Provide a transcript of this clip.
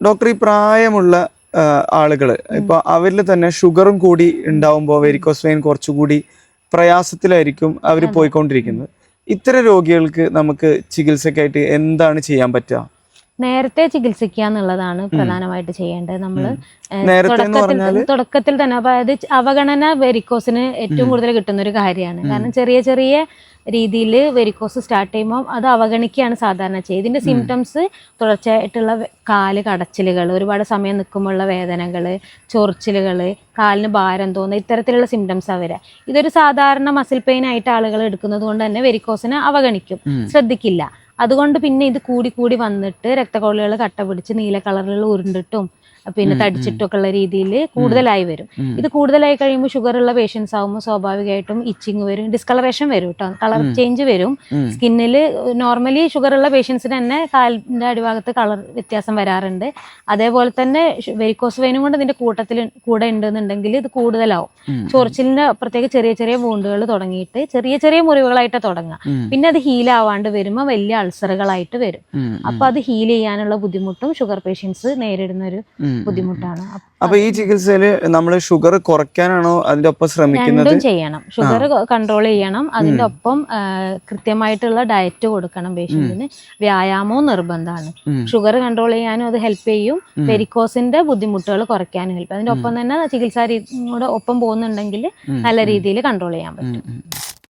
Doctor ഈ പ്രായമുള്ള ആളുകള് ഇപ്പൊ അവരിൽ തന്നെ ഷുഗറും കൂടി ഉണ്ടാവുമ്പോൾ വെരിക്കോസ് വെയിൻ കുറച്ചുകൂടി പ്രയാസത്തിലായിരിക്കും അവർ പോയിക്കൊണ്ടിരിക്കുന്നത്. ഇത്തരം രോഗികൾക്ക് നമുക്ക് ചികിത്സക്കായിട്ട് എന്താണ് ചെയ്യാൻ പറ്റുക? നേരത്തെ ചികിത്സിക്കുക എന്നുള്ളതാണ് പ്രധാനമായിട്ട് ചെയ്യേണ്ടത്. നമ്മൾ തുടക്കത്തിൽ തന്നെ അതായത് അവഗണന വെരിക്കോസിന് ഏറ്റവും കൂടുതൽ കിട്ടുന്ന ഒരു കാര്യമാണ്. കാരണം ചെറിയ ചെറിയ രീതിയിൽ വെരിക്കോസ് സ്റ്റാർട്ട് ചെയ്യുമ്പോൾ അത് അവഗണിക്കുകയാണ് സാധാരണ ചെയ്യുക. ഇതിന്റെ സിംറ്റംസ് തുടർച്ചയായിട്ടുള്ള കാല് കടച്ചിലുകൾ, ഒരുപാട് സമയം നിൽക്കുമ്പോഴുള്ള വേദനകൾ, ചൊറിച്ചിലുകൾ, കാലിന് ഭാരം തോന്നുക, ഇത്തരത്തിലുള്ള സിംറ്റംസ് വരിക. ഇതൊരു സാധാരണ മസിൽ പെയിൻ ആയിട്ട് ആളുകൾ എടുക്കുന്നത് കൊണ്ട് തന്നെ വെരിക്കോസിനെ അവഗണിക്കും, ശ്രദ്ധിക്കില്ല. അതുകൊണ്ട് പിന്നെ ഇത് കൂടി കൂടി വന്നിട്ട് രക്തക്കൊള്ളികൾ കട്ട പിടിച്ച് നീല കളറിലുള്ള ഉരുണ്ടിട്ടും പിന്നെ തടിച്ചിട്ടൊക്കെ ഉള്ള രീതിയിൽ കൂടുതലായി വരും. ഇത് കൂടുതലായി കഴിയുമ്പോൾ ഷുഗർ ഉള്ള പേഷ്യൻസ് ആകുമ്പോൾ സ്വാഭാവികമായിട്ടും ഇച്ചിങ് വരും, ഡിസ്കളറേഷൻ വരും കേട്ടോ, കളർ ചേഞ്ച് വരും സ്കിന്നിൽ. നോർമലി ഷുഗർ ഉള്ള പേഷ്യൻസിന് തന്നെ കാലിന്റെ അടിഭാഗത്ത് കളർ വ്യത്യാസം വരാറുണ്ട്. അതേപോലെ തന്നെ വെരിക്കോസ് വെയിനും കൊണ്ട് ഇതിന്റെ കൂടെ ഉണ്ടെന്നുണ്ടെങ്കിൽ ഇത് കൂടുതലാവും. ചൊറിച്ചിലിന്റെ പ്രത്യേക ചെറിയ ചെറിയ വൂണ്ടുകൾ തുടങ്ങിയിട്ട് ചെറിയ ചെറിയ മുറിവുകളായിട്ട് തുടങ്ങുക. പിന്നെ അത് ഹീലാവാണ്ട് വരുമ്പോൾ വലിയ അൾസറുകളായിട്ട് വരും. അപ്പൊ അത് ഹീൽ ചെയ്യാനുള്ള ബുദ്ധിമുട്ടും ഷുഗർ പേഷ്യൻസ് നേരിടുന്ന ഒരു ബുദ്ധിമുട്ടാണ്. അപ്പൊ ഈ ചികിത്സയില് നമ്മൾ ഷുഗർ കുറയ്ക്കാനാണോ അതിന്റെ ഒപ്പം ശ്രമിക്കുന്നത്? രണ്ടും ചെയ്യണം. ഷുഗർ കൺട്രോൾ ചെയ്യണം, അതിന്റെ ഒപ്പം കൃത്യമായിട്ടുള്ള ഡയറ്റ് കൊടുക്കണം പേഷ്യന്റിന്. വ്യായാമവും നിർബന്ധമാണ്. ഷുഗർ കൺട്രോൾ ചെയ്യാനും അത് ഹെൽപ്പ് ചെയ്യും, വെരിക്കോസിന്റെ ബുദ്ധിമുട്ടുകൾ കുറയ്ക്കാനും ഹെൽപ്പ്. അതിന്റെ ഒപ്പം തന്നെ ചികിത്സാ രീതിയോടെ ഒപ്പം പോകുന്നുണ്ടെങ്കിൽ നല്ല രീതിയിൽ കൺട്രോൾ ചെയ്യാൻ പറ്റും.